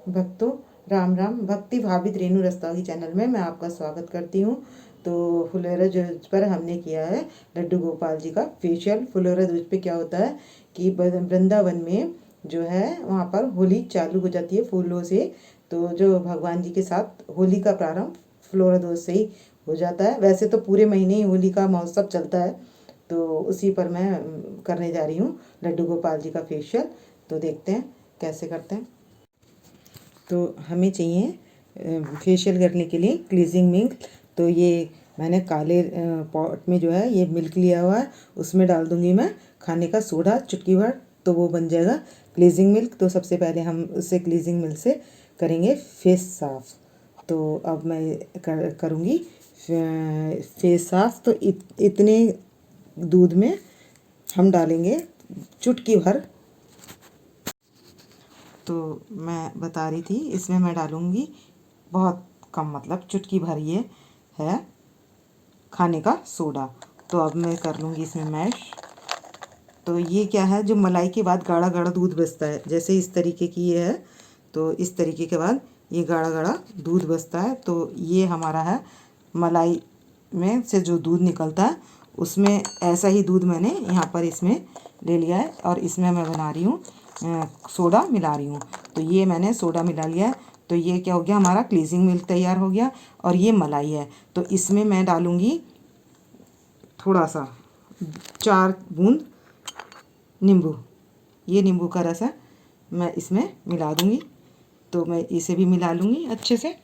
भक्तों, राम राम। भक्ति भावित रेणु रस्तोगी चैनल में मैं आपका स्वागत करती हूँ। तो फुलोरा दूज पर हमने किया है लड्डू गोपाल जी का फेशियल। फुलोरा दूज पे क्या होता है कि वृंदावन में जो है वहाँ पर होली चालू हो जाती है फूलों से। तो जो भगवान जी के साथ होली का प्रारंभ फुलोरा दूज से ही हो जाता है। वैसे तो पूरे महीने ही होली का महोत्सव चलता है, तो उसी पर मैं करने जा रही हूँ लड्डू गोपाल जी का फेशियल। तो देखते हैं कैसे करते हैं। तो हमें चाहिए फेशियल करने के लिए क्लीजिंग मिल्क। तो ये मैंने काले पॉट में जो है ये मिल्क लिया हुआ है, उसमें डाल दूंगी मैं खाने का सोडा चुटकी भर, तो वो बन जाएगा क्लीजिंग मिल्क। तो सबसे पहले हम उससे क्लीजिंग मिल्क से करेंगे फेस साफ। तो अब मैं करूँगी फेस साफ। तो इतने दूध में हम डालेंगे चुटकी भर। तो मैं बता रही थी इसमें मैं डालूँगी बहुत कम, मतलब चुटकी भर ये है खाने का सोडा। तो अब मैं कर लूँगी इसमें मैश। तो ये क्या है, जो मलाई के बाद गाढ़ा गाढ़ा दूध बचता है, जैसे इस तरीके की ये है, तो इस तरीके के बाद ये गाढ़ा गाढ़ा दूध बचता है। तो ये हमारा है मलाई में से जो दूध निकलता है, उसमें ऐसा ही दूध मैंने यहाँ पर इसमें ले लिया है और इसमें मैं बना रही हूँ सोडा मिला रही हूँ। तो ये मैंने सोडा मिला लिया है। तो ये क्या हो गया, हमारा क्लीजिंग मिल्क तैयार हो गया। और ये मलाई है, तो इसमें मैं डालूँगी थोड़ा सा 4 बूंद नींबू। ये नींबू का रस है, मैं इसमें मिला दूँगी। तो मैं इसे भी मिला लूँगी अच्छे से।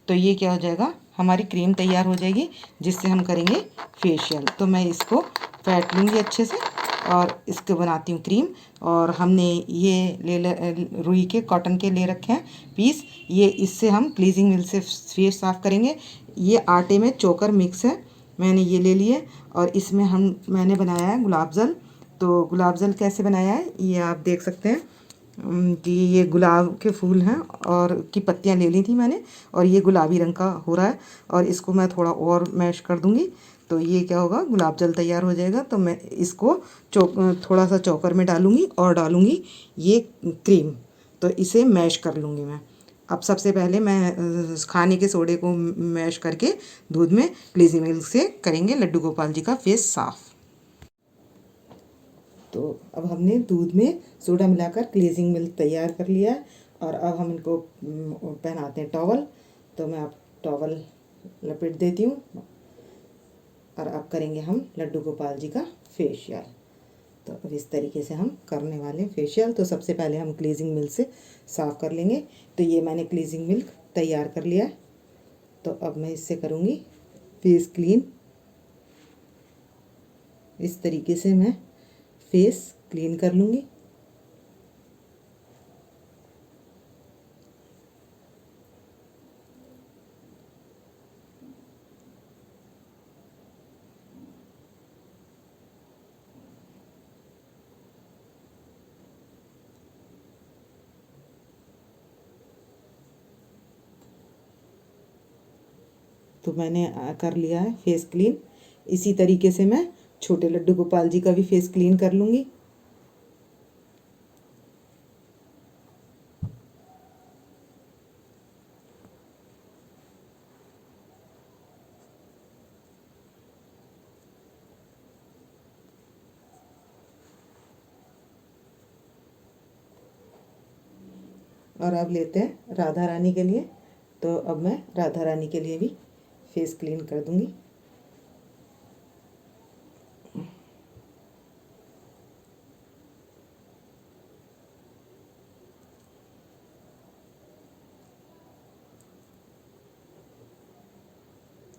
तो ये क्या हो जाएगा, हमारी क्रीम तैयार हो जाएगी जिससे हम करेंगे फेशियल। तो मैं इसको फेंट लूँगी अच्छे से और इसको बनाती हूँ क्रीम। और हमने ये रुई के कॉटन के ले रखे हैं पीस, ये इससे हम क्लीजिंग मिल्क से फेस साफ़ करेंगे। ये आटे में चोकर मिक्स है, मैंने ये ले लिए। और इसमें मैंने बनाया है गुलाब जल। तो गुलाब जल कैसे बनाया है ये आप देख सकते हैं कि ये गुलाब के फूल हैं और की पत्तियां ले ली थी मैंने, और ये गुलाबी रंग का हो रहा है। और इसको मैं थोड़ा और मैश कर दूंगी, तो ये क्या होगा, गुलाब जल तैयार हो जाएगा। तो मैं इसको थोड़ा सा चॉकर में डालूंगी और डालूंगी ये क्रीम। तो इसे मैश कर लूँगी मैं। अब सबसे पहले मैं खाने के सोडे को मैश करके दूध में क्लीजिंग मिल्क से करेंगे लड्डू गोपाल जी का फेस साफ़। तो अब हमने दूध में सोडा मिलाकर क्लीजिंग मिल्क तैयार कर लिया है। और अब हम इनको पहनाते हैं टॉवल। तो मैं अब टॉवल लपेट देती हूँ और अब करेंगे हम लड्डू गोपाल जी का फेशियल। तो अब इस तरीके से हम करने वाले फेशियल। तो सबसे पहले हम क्लीजिंग मिल्क से साफ़ कर लेंगे। तो ये मैंने क्लीजिंग मिल्क तैयार कर लिया है। तो अब मैं इससे करूँगी फेस क्लीन। इस तरीके से मैं फेस क्लीन कर लूँगी। तो मैंने कर लिया है फेस क्लीन। इसी तरीके से मैं छोटे लड्डू गोपाल जी का भी फेस क्लीन कर लूँगी। और अब लेते हैं राधा रानी के लिए। तो अब मैं राधा रानी के लिए भी फेस क्लीन कर दूँगी।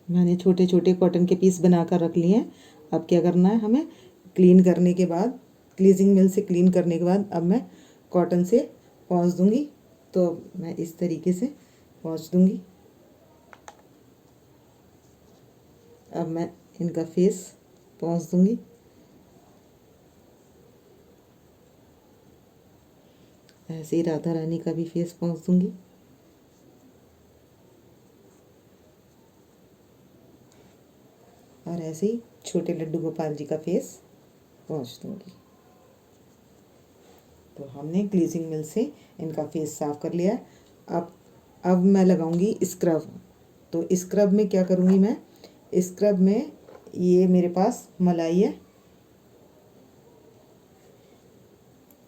मैंने छोटे छोटे कॉटन के पीस बनाकर रख लिए हैं। अब क्या करना है हमें, क्लीन करने के बाद, क्लीजिंग मिल्क से क्लीन करने के बाद अब मैं कॉटन से पोंछ दूँगी। तो मैं इस तरीके से पोंछ दूँगी। अब मैं इनका फेस पोंछ दूँगी। ऐसे ही राधा रानी का भी फेस पोंछ दूँगी। और ऐसे ही छोटे लड्डू गोपाल जी का फेस पोंछ दूँगी। तो हमने क्लीजिंग मिल्क से इनका फेस साफ़ कर लिया। अब मैं लगाऊंगी स्क्रब। तो स्क्रब में क्या करूंगी मैं, स्क्रब में ये मेरे पास मलाई है,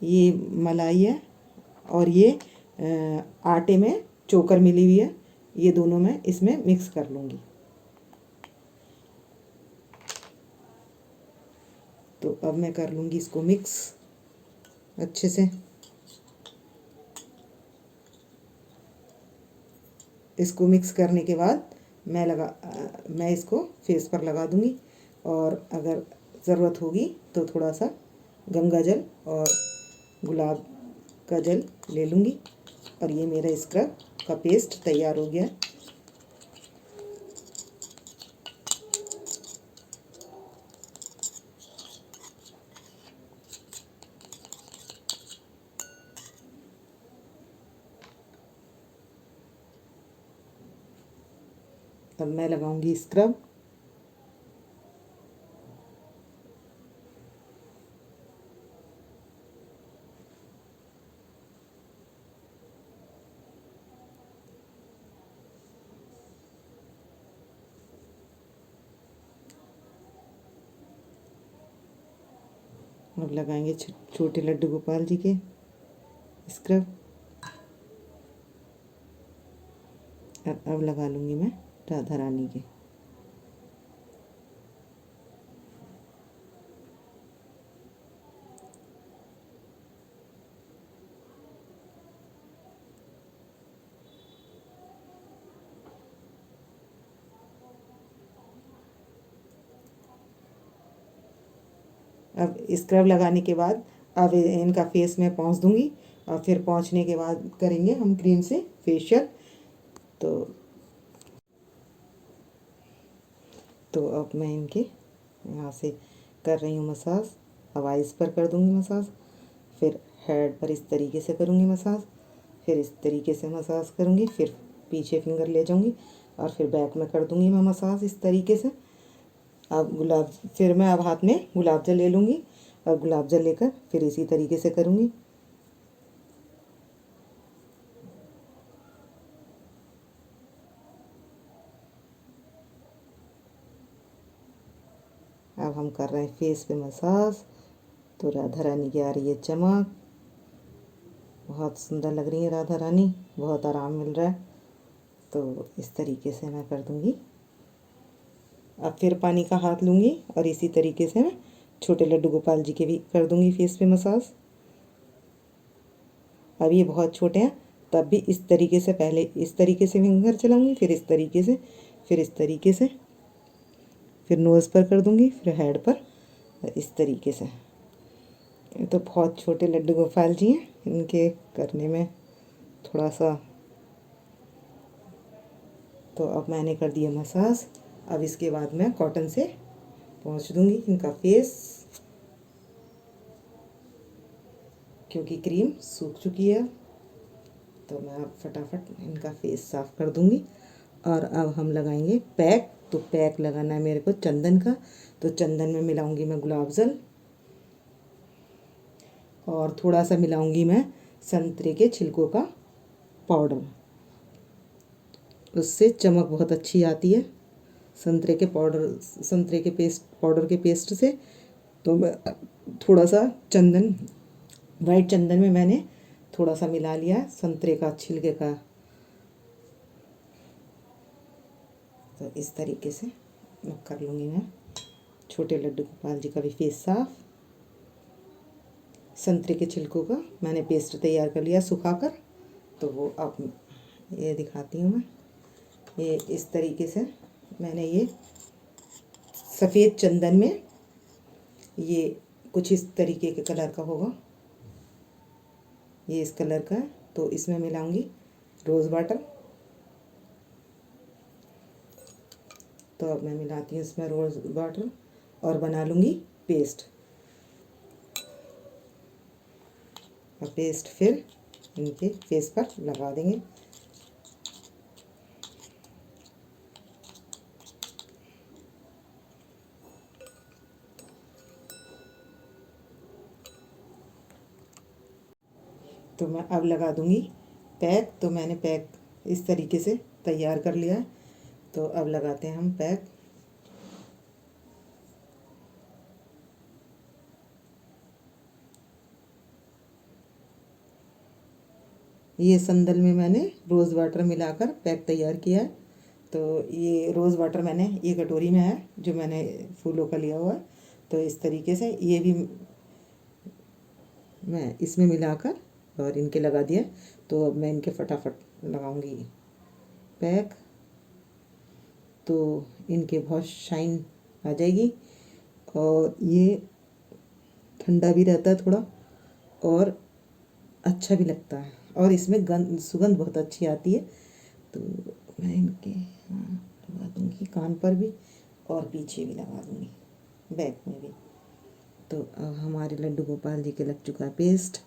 ये मलाई है और ये आटे में चोकर मिली हुई है, ये दोनों मैं इसमें मिक्स कर लूँगी। तो अब मैं कर लूँगी इसको मिक्स अच्छे से। इसको मिक्स करने के बाद मैं इसको फेस पर लगा दूँगी, और अगर ज़रूरत होगी तो थोड़ा सा गंगा जल और गुलाब का जल ले लूँगी। और ये मेरा स्क्रब का पेस्ट तैयार हो गया है। अब मैं लगाऊंगी स्क्रब। अब लगाएंगे छोटे लड्डू गोपाल जी के स्क्रब। अब लगा लूँगी मैं राधा रानी के। अब स्क्रब लगाने के बाद अब इनका फेस में पोंछ दूँगी, और फिर पोंछने के बाद करेंगे हम क्रीम से फेशियल। तो अब मैं इनके यहाँ से कर रही हूँ मसाज। अब आइस पर कर दूँगी मसाज, फिर हेड पर इस तरीके से करूँगी मसाज, फिर इस तरीके से मसाज करूँगी, फिर पीछे फिंगर ले जाऊँगी और फिर बैक में कर दूँगी मैं मसाज इस तरीके से। फिर मैं अब हाथ में गुलाब जल ले लूँगी, और गुलाब जल लेकर फिर इसी तरीके से करूँगी। अब हम कर रहे हैं फेस पे मसाज। तो राधा रानी की आ रही है चमक, बहुत सुंदर लग रही है राधा रानी, बहुत आराम मिल रहा है। तो इस तरीके से मैं कर दूँगी। अब फिर पानी का हाथ लूँगी और इसी तरीके से मैं छोटे लड्डू गोपाल जी के भी कर दूँगी फेस पे मसाज। अब ये बहुत छोटे हैं, तब भी इस तरीके से, पहले इस तरीके से फिंगर चलाऊँगी, फिर इस तरीके से, फिर इस तरीके से, फिर नोज़ पर कर दूँगी, फिर हेड पर इस तरीके से। ये तो बहुत छोटे लड्डू गोपाल जी हैं, इनके करने में थोड़ा सा। तो अब मैंने कर दिया मसाज। अब इसके बाद मैं कॉटन से पोंछ दूँगी इनका फेस, क्योंकि क्रीम सूख चुकी है। तो मैं अब फटाफट इनका फेस साफ़ कर दूँगी। और अब हम लगाएंगे पैक। तो पैक लगाना है मेरे को चंदन का। तो चंदन में मिलाऊंगी मैं गुलाब जल, और थोड़ा सा मिलाऊंगी मैं संतरे के छिलकों का पाउडर। उससे चमक बहुत अच्छी आती है संतरे के पाउडर के पेस्ट से। तो मैं थोड़ा सा चंदन, वाइट चंदन में मैंने थोड़ा सा मिला लिया है संतरे का छिलके का। तो इस तरीके से मैं कर लूँगी मैं छोटे लड्डू गोपाल जी का भी फेस साफ। संतरे के छिलकों का मैंने पेस्ट तैयार कर लिया सुखाकर। तो वो अब ये दिखाती हूँ मैं। ये इस तरीके से मैंने ये सफ़ेद चंदन में, ये कुछ इस तरीके के कलर का होगा, ये इस कलर का है। तो इसमें मिलाऊंगी रोज़ वाटर। तो अब मैं मिलाती हूँ इसमें रोज़ वाटर और बना लूँगी पेस्ट। और पेस्ट फिर इनके फेस पर लगा देंगे। तो मैं अब लगा दूँगी पैक। तो मैंने पैक इस तरीके से तैयार कर लिया है। तो अब लगाते हैं हम पैक। ये संदल में मैंने रोज़ वाटर मिलाकर पैक तैयार किया है। तो ये रोज़ वाटर मैंने ये कटोरी में है जो मैंने फूलों का लिया हुआ है। तो इस तरीके से ये भी मैं इसमें मिलाकर और इनके लगा दिया। तो अब मैं इनके फटाफट लगाऊंगी पैक। तो इनके बहुत शाइन आ जाएगी और ये ठंडा भी रहता है थोड़ा और अच्छा भी लगता है और इसमें सुगंध बहुत अच्छी आती है। तो मैं इनके लगा दूँगी कान पर भी और पीछे भी लगा दूँगी, बैक में भी। तो अब हमारे लड्डू गोपाल जी के लग चुका है पेस्ट।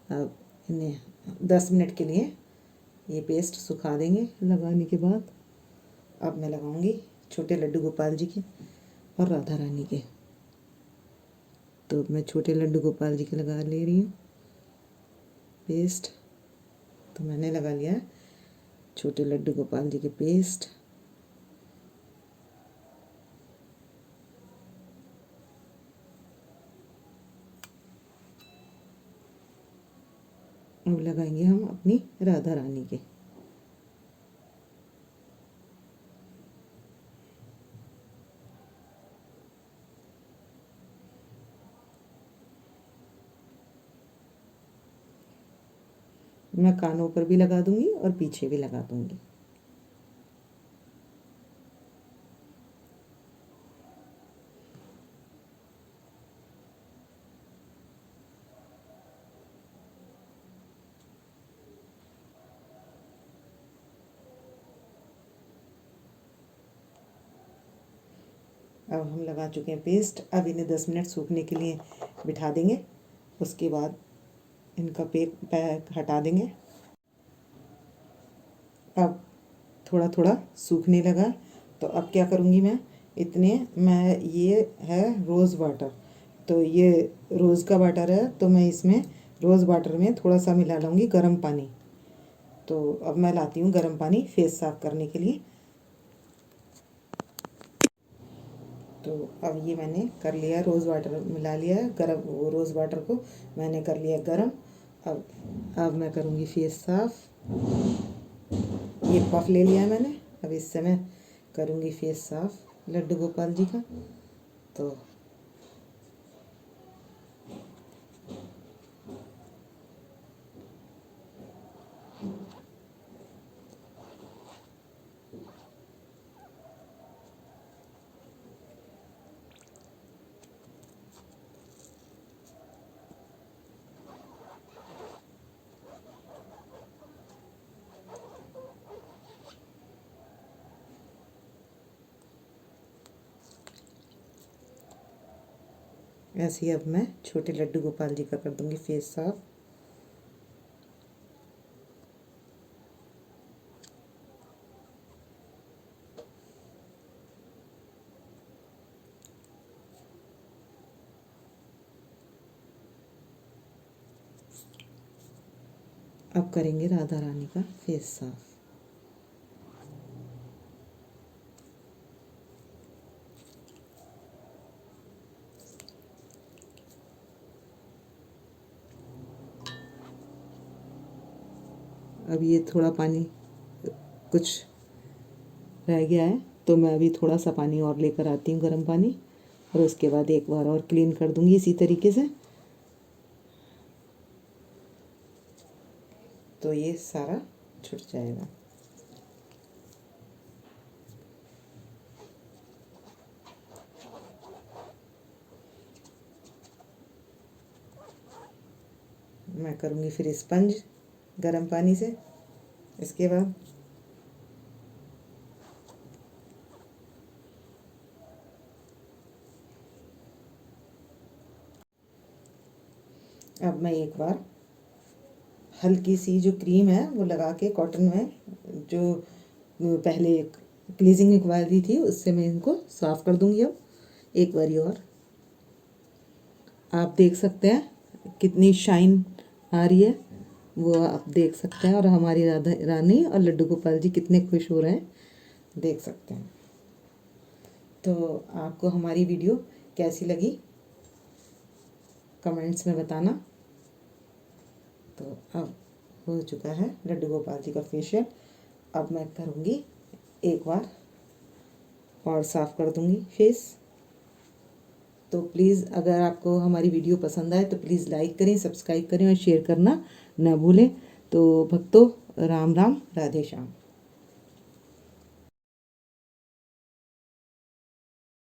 अब इन्हें 10 मिनट के लिए ये पेस्ट सुखा देंगे लगाने के बाद। अब मैं लगाऊंगी छोटे लड्डू गोपाल जी के और राधा रानी के। तो मैं छोटे लड्डू गोपाल जी के लगा ले रही हूँ पेस्ट। तो मैंने लगा लिया है छोटे लड्डू गोपाल जी के पेस्ट। अब लगाएंगे हम अपनी राधा रानी के। मैं कानों पर भी लगा दूंगी और पीछे भी लगा दूंगी। अब हम लगा चुके हैं पेस्ट। अब इन्हें 10 मिनट सूखने के लिए बिठा देंगे। उसके बाद इनका पैक हटा देंगे। अब थोड़ा थोड़ा सूखने लगा। तो अब क्या करूँगी मैं ये है रोज़ वाटर। तो ये रोज़ का वाटर है। तो मैं इसमें रोज़ वाटर में थोड़ा सा मिला लूँगी गर्म पानी। तो अब मैं लाती हूँ गर्म पानी फेस साफ करने के लिए। तो अब ये मैंने कर लिया, रोज़ वाटर मिला लिया है गर्म। वो रोज़ वाटर को मैंने कर लिया गर्म। अब मैं करूँगी फेस साफ। ये पफ ले लिया है मैंने। अब इससे मैं करूँगी फेस साफ लड्डू गोपाल जी का। तो ऐसे ही अब मैं छोटे लड्डू गोपाल जी का कर दूँगी फेस साफ। अब करेंगे राधा रानी का फेस साफ। अब ये थोड़ा पानी कुछ रह गया है। तो मैं अभी थोड़ा सा पानी और लेकर आती हूँ गर्म पानी। और उसके बाद एक बार और क्लीन कर दूँगी इसी तरीके से। तो ये सारा छूट जाएगा। मैं करूँगी फिर स्पंज गर्म पानी से। इसके बाद अब मैं एक बार हल्की सी जो क्रीम है वो लगा के कॉटन में जो पहले क्लीजिंग निकलवा दी थी उससे मैं इनको साफ़ कर दूँगी। अब एक बारी और आप देख सकते हैं कितनी शाइन आ रही है वो आप देख सकते हैं, और हमारी राधा रानी और लड्डू गोपाल जी कितने खुश हो रहे हैं देख सकते हैं। तो आपको हमारी वीडियो कैसी लगी कमेंट्स में बताना। तो अब हो चुका है लड्डू गोपाल जी का फेशियल। अब मैं करूँगी एक बार और साफ़ कर दूँगी फेस। तो प्लीज़ अगर आपको हमारी वीडियो पसंद आए तो प्लीज़ लाइक करें, सब्सक्राइब करें और शेयर करना ना भूलें। तो भक्तों, राम राम, राधे श्याम।